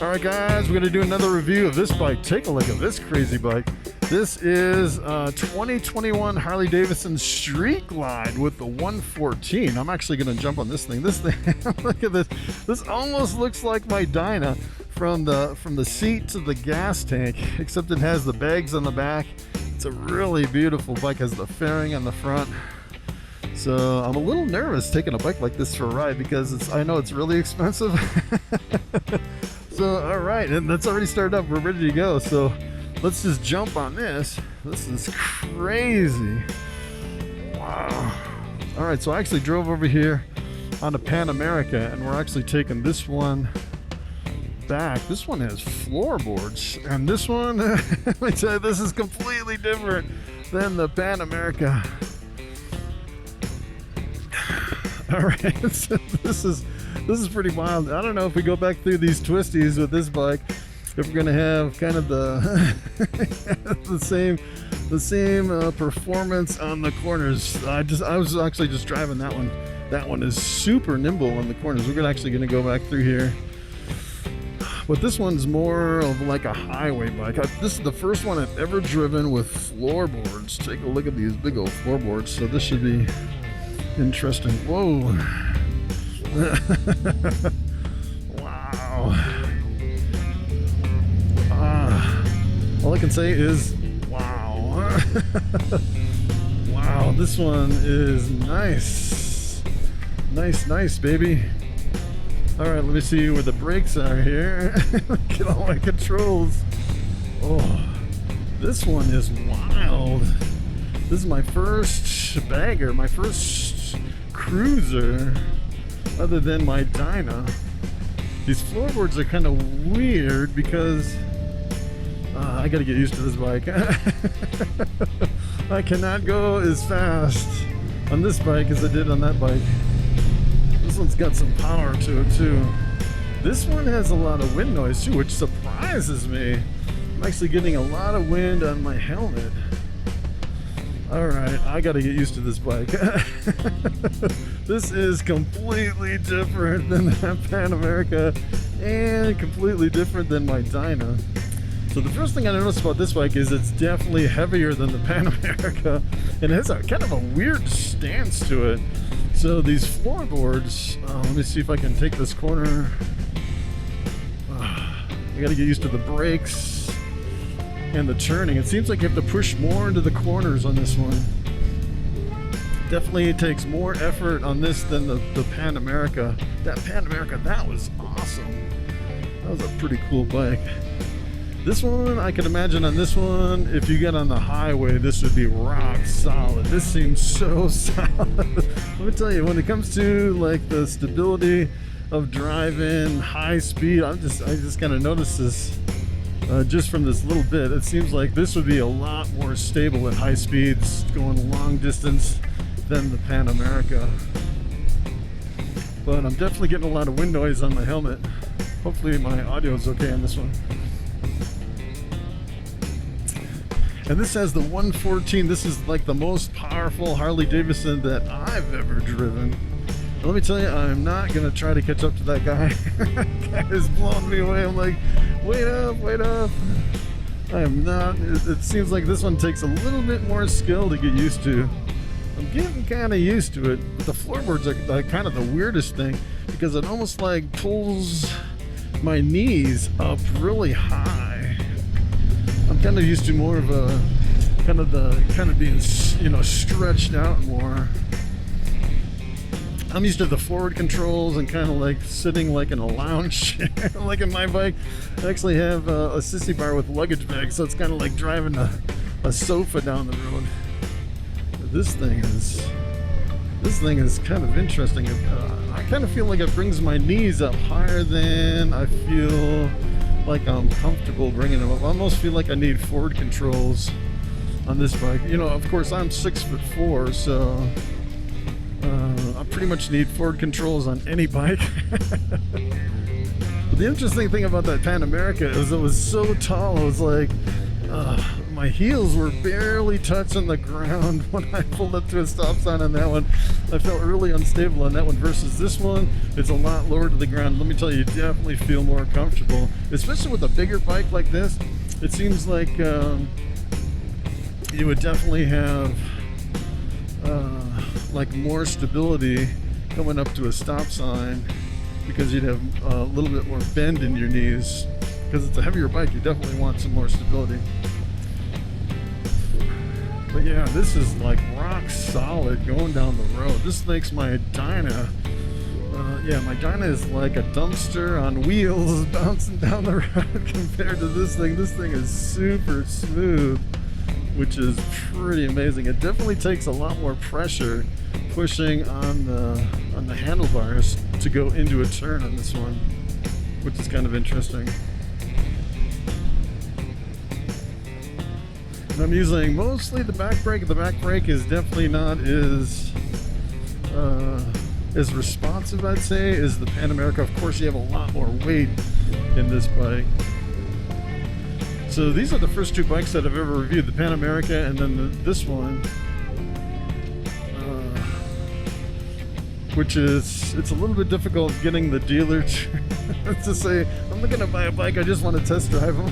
Alright guys, we're going to do another review of this bike. Take a look at this crazy bike. This is 2021 Harley Davidson Street Glide with the 114. I'm actually going to jump on this thing. This thing, look at this. This almost looks like my Dyna from the seat to the gas tank, except it has the bags on the back. It's a really beautiful bike. It has the fairing on the front. So I'm a little nervous taking a bike like this for a ride because I know it's really expensive. So, all right, and that's already started up. We're ready to go. So let's just jump on this. This is crazy. Wow. All right, so I actually drove over here on a Pan America, and we're actually taking this one back. This one has floorboards, and this one, let me tell you, this is completely different than the Pan America. All right, so this is pretty wild. I don't know if we go back through these twisties with this bike, if we're gonna have kind of the the same performance on the corners. I was actually just driving that one. That one is super nimble on the corners. We're actually gonna go back through here, but this one's more of like a highway bike. This is the first one I've ever driven with floorboards. Take a look at these big old floorboards. So this should be interesting. Whoa. Wow. All I can say is wow. Wow, this one is nice. Nice, baby. All right, let me see where the brakes are here. Get all my controls. Oh, this one is wild. This is my first bagger, my first cruiser other than my Dyna. These floorboards are kind of weird because I gotta get used to this bike. I cannot go as fast on this bike as I did on that bike. This one's got some power to it too. This one has a lot of wind noise too, which surprises me. I'm actually getting a lot of wind on my helmet. Alright, I gotta get used to this bike. This is completely different than that Pan America and completely different than my Dyna. So the first thing I noticed about this bike is it's definitely heavier than the Pan America, and it has a kind of a weird stance to it. So these floorboards, let me see if I can take this corner. I gotta get used to the brakes and the turning. It seems like you have to push more into the corners on this one. Definitely it takes more effort on this than the Pan America. That Pan America, that was awesome. That was a pretty cool bike. This one, I can imagine on this one, if you get on the highway, this would be rock solid. This seems so solid. Let me tell you, when it comes to like the stability of driving, high speed, I just kind of noticed this. Just from this little bit, it seems like this would be a lot more stable at high speeds, going long distance than the Pan America. But I'm definitely getting a lot of wind noise on my helmet. Hopefully my audio is okay on this one. And this has the 114. This is like the most powerful Harley Davidson that I've ever driven. And let me tell you, I'm not gonna try to catch up to that guy. That guy is blowing me away. I'm like, wait up. I am not. It seems like this one takes a little bit more skill to get used to. I'm getting kind of used to it, but the floorboards are kind of the weirdest thing because it almost like pulls my knees up really high. I'm kind of used to more of a kind of being, you know, stretched out more. I'm used to the forward controls and kind of like sitting like in a lounge chair. Like in my bike, I actually have a sissy bar with luggage bag, so it's kind of like driving a sofa down the road. But this thing is kind of interesting. I kind of feel like it brings my knees up higher than I feel like I'm comfortable bringing them up. I almost feel like I need forward controls on this bike. You know, of course, I'm 6'4", so I pretty much need forward controls on any bike. But the interesting thing about that Pan America is it was so tall. It was like my heels were barely touching the ground when I pulled up to a stop sign on that one. I felt really unstable on that one versus this one. It's a lot lower to the ground. Let me tell you, you definitely feel more comfortable, especially with a bigger bike like this. It seems like you would definitely have like more stability coming up to a stop sign because you'd have a little bit more bend in your knees. Because it's a heavier bike, you definitely want some more stability. But yeah, this is like rock solid going down the road. This makes my Dyna, yeah, my Dyna is like a dumpster on wheels bouncing down the road compared to this thing. This thing is super smooth, which is pretty amazing. It definitely takes a lot more pressure pushing on the handlebars to go into a turn on this one, which is kind of interesting. And I'm using mostly the back brake. The back brake is definitely not as responsive, I'd say, as the Pan America. Of course, you have a lot more weight in this bike. So these are the first two bikes that I've ever reviewed, the Pan America and then this one, which is, it's a little bit difficult getting the dealer to say, I'm not gonna buy a bike, I just want to test drive them.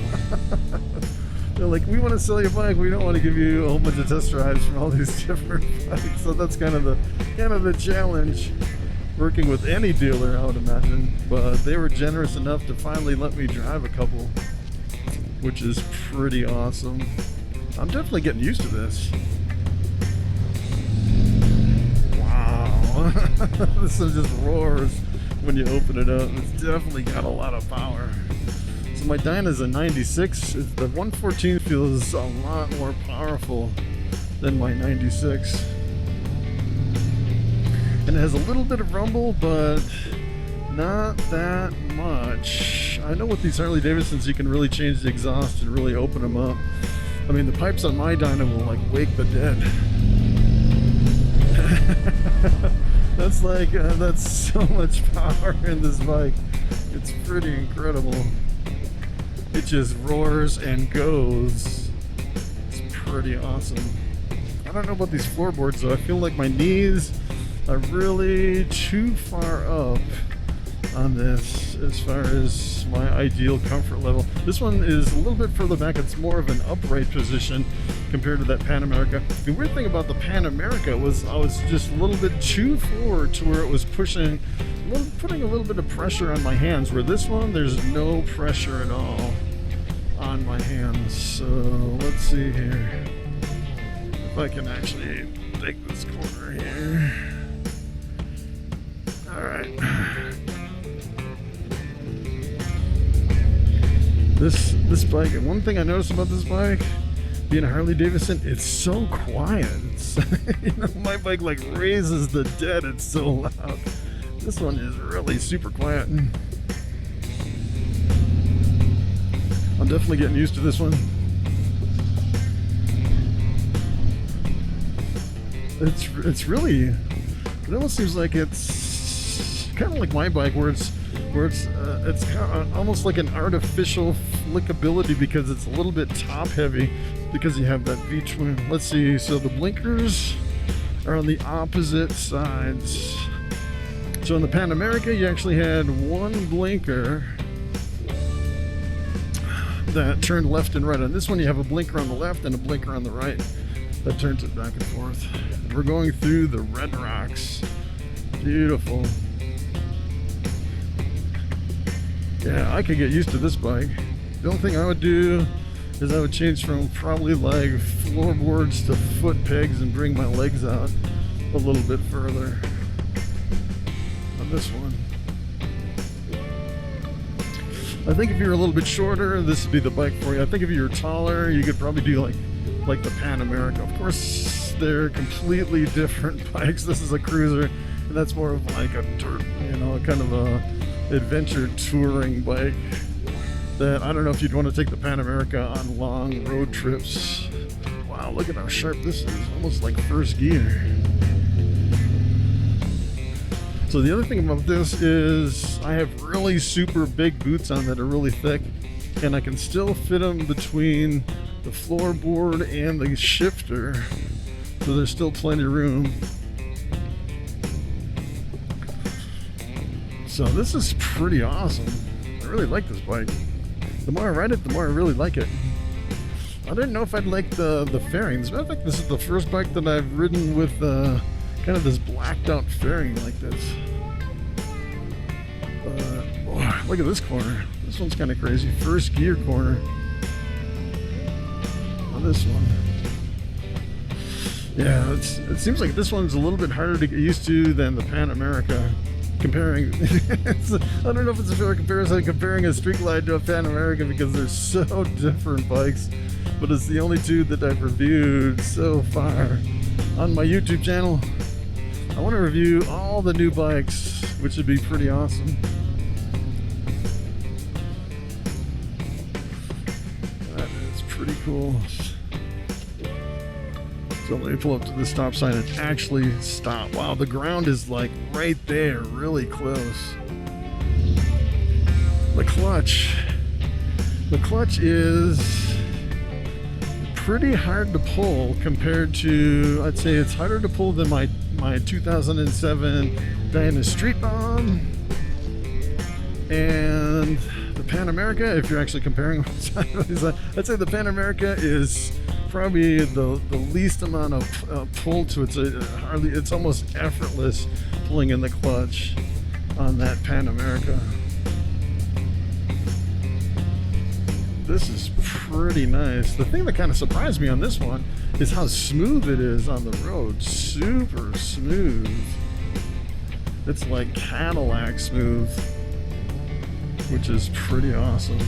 They're like, we want to sell you a bike, we don't want to give you a whole bunch of test drives from all these different bikes. So that's kind of the challenge working with any dealer, I would imagine. But they were generous enough to finally let me drive a couple, which is pretty awesome. I'm definitely getting used to this. Wow. This one just roars when you open it up. It's definitely got a lot of power. So my Dyna's a 96. The 114 feels a lot more powerful than my 96. And it has a little bit of rumble, but not that much. I know with these Harley Davidsons you can really change the exhaust and really open them up. I mean, the pipes on my Dyna will like wake the dead. That's so much power in this bike. It's pretty incredible. It just roars and goes. It's pretty awesome. I don't know about these floorboards though. I feel like my knees are really too far up on this as far as my ideal comfort level. This one is a little bit further back. It's more of an upright position compared to that Pan America. The weird thing about the Pan America was I was just a little bit too forward to where it was putting a little bit of pressure on my hands, where this one there's no pressure at all on my hands. So let's see here if I can actually take this corner here. All right. This bike, and one thing I noticed about this bike, being a Harley Davidson, it's so quiet. It's, you know, my bike like raises the dead, it's so loud. This one is really super quiet. I'm definitely getting used to this one. It's really, it almost seems like it's kind of like my bike, where it's kind of almost like an artificial flickability because it's a little bit top heavy because you have that V-twin. Let's see, so the blinkers are on the opposite sides. So in the Pan America you actually had one blinker that turned left and right. On this one you have a blinker on the left and a blinker on the right that turns it back and forth. And we're going through the red rocks. Beautiful. Yeah, I could get used to this bike. The only thing I would do is I would change from probably like floorboards to foot pegs and bring my legs out a little bit further on this one. I think if you're a little bit shorter, this would be the bike for you. I think if you're taller, you could probably do like the Pan America. Of course, they're completely different bikes. This is a cruiser, and that's more of like a dirt, you know, kind of a adventure touring bike that I don't know if you'd want to take the Pan America on long road trips. Wow, look at how sharp this is, almost like first gear. So the other thing about this is I have really super big boots on that are really thick, and I can still fit them between the floorboard and the shifter, so there's still plenty of room. So this is pretty awesome. I really like this bike. The more I ride it, the more I really like it. I didn't know if I'd like the fairings. As a matter of fact, this is the first bike that I've ridden with kind of this blacked out fairing like this. Oh, look at this corner. This one's kind of crazy. First gear corner on this one. Yeah, it seems like this one's a little bit harder to get used to than the Pan America. Comparing, I don't know if it's a fair comparison comparing a Street Glide to a Pan America because they're so different bikes, but it's the only two that I've reviewed so far on my YouTube channel. I want to review all the new bikes, which would be pretty awesome. That is pretty cool. So let me pull up to the stop sign and actually stop. Wow, the ground is like right there, really close. The clutch is pretty hard to pull compared to, I'd say it's harder to pull than my 2007 Diana Street Bomb and the Pan America. If you're actually comparing, I'd say the Pan America is probably the least amount of pull to it. It's almost effortless pulling in the clutch on that Pan America. This is pretty nice. The thing that kind of surprised me on this one is how smooth it is on the road. Super smooth. It's like Cadillac smooth, which is pretty awesome.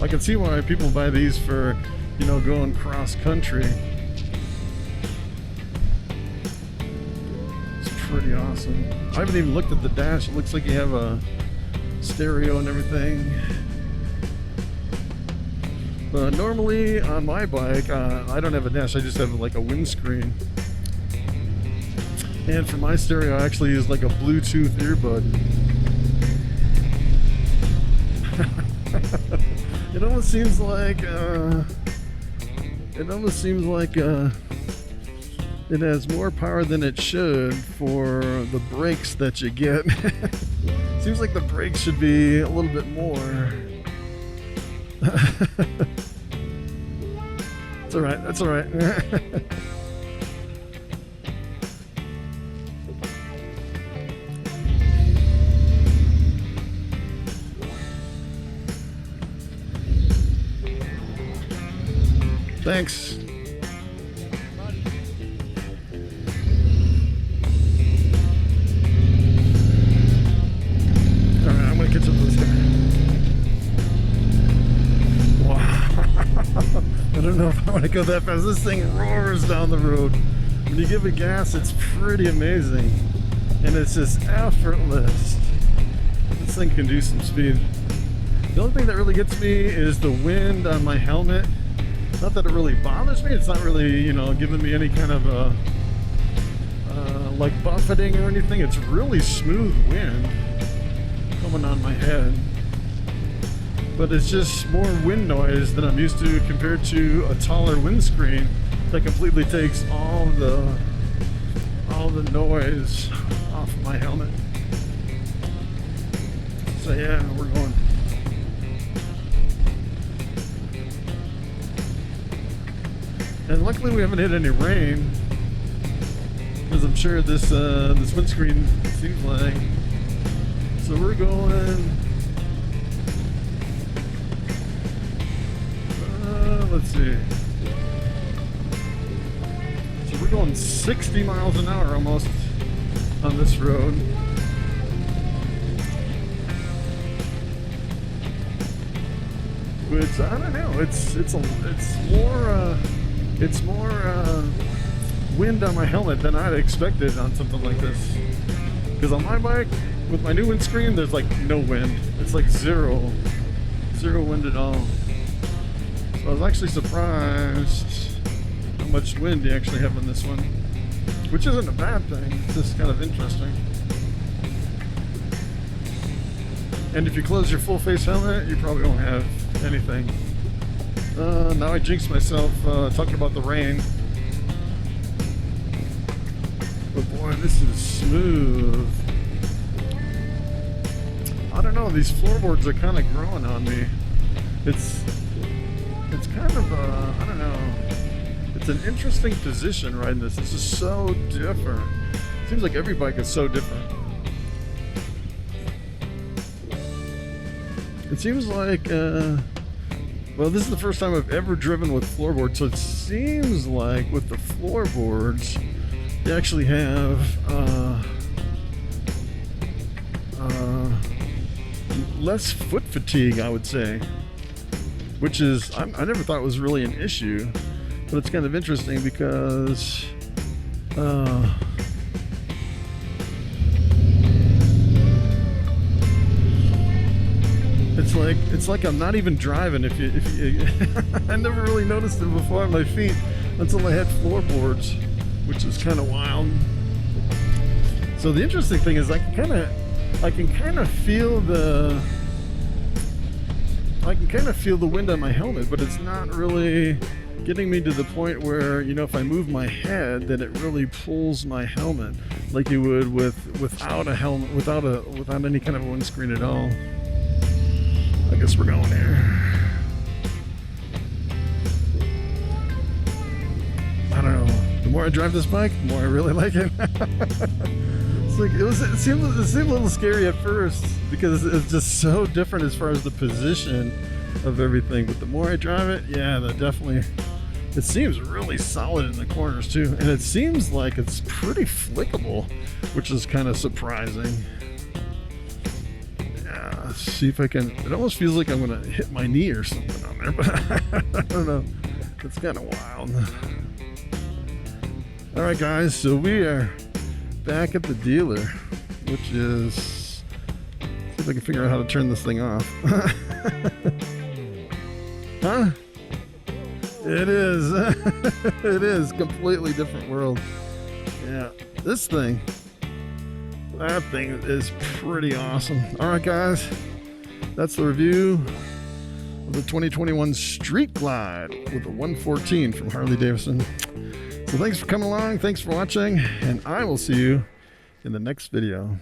I can see why people buy these for, you know, going cross country. It's pretty awesome. I haven't even looked at the dash. It looks like you have a stereo and everything. But normally on my bike, I don't have a dash. I just have like a windscreen. And for my stereo, I actually use like a Bluetooth earbud. It almost seems like it has more power than it should for the brakes that you get. Seems like the brakes should be a little bit more. It's alright, that's alright. Thanks. Alright, I'm gonna catch up to this guy. Wow. I don't know if I want to go that fast. This thing roars down the road. When you give it gas, it's pretty amazing. And it's just effortless. This thing can do some speed. The only thing that really gets me is the wind on my helmet. Not that it really bothers me. It's not really, you know, giving me any kind of like buffeting or anything. It's really smooth wind coming on my head. But it's just more wind noise than I'm used to compared to a taller windscreen that completely takes all the noise off of my helmet. So yeah, we're going. And luckily we haven't hit any rain, because I'm sure this windscreen seems like. So we're going. Let's see. So we're going 60 miles an hour almost on this road. Which I don't know. It's more wind on my helmet than I'd expected on something like this. Because on my bike, with my new windscreen, there's like no wind. It's like zero wind at all. So I was actually surprised how much wind you actually have on this one, which isn't a bad thing. It's just kind of interesting. And if you close your full face helmet, you probably won't have anything. Now I jinxed myself talking about the rain. But boy, this is smooth. I don't know, these floorboards are kind of growing on me. It's kind of, I don't know. It's an interesting position riding this. This is so different. Seems like every bike is so different. It seems like, well, this is the first time I've ever driven with floorboards, so it seems like with the floorboards, they actually have less foot fatigue, I would say, which is, I never thought was really an issue, but it's kind of interesting because it's like I'm not even driving. If you I never really noticed it before on my feet until I had floorboards, which is kind of wild. So the interesting thing is I can kind of feel the wind on my helmet, but it's not really getting me to the point where, you know, if I move my head, then it really pulls my helmet like you would without a helmet, without any kind of a windscreen at all. I guess we're going here. I don't know. The more I drive this bike, the more I really like it. It's like it seemed a little scary at first because it's just so different as far as the position of everything. But the more I drive it, yeah, it seems really solid in the corners too, and it seems like it's pretty flickable, which is kind of surprising. See if I can. It almost feels like I'm gonna hit my knee or something on there, but I don't know. It's kind of wild. All right, guys. So we are back at the dealer, which is, see if I can figure out how to turn this thing off. Huh? It is. It is completely different world. Yeah, this thing. That thing is pretty awesome. All right, guys, that's the review of the 2021 Street Glide with a 114 from Harley Davidson. So thanks for coming along. Thanks for watching, and I will see you in the next video.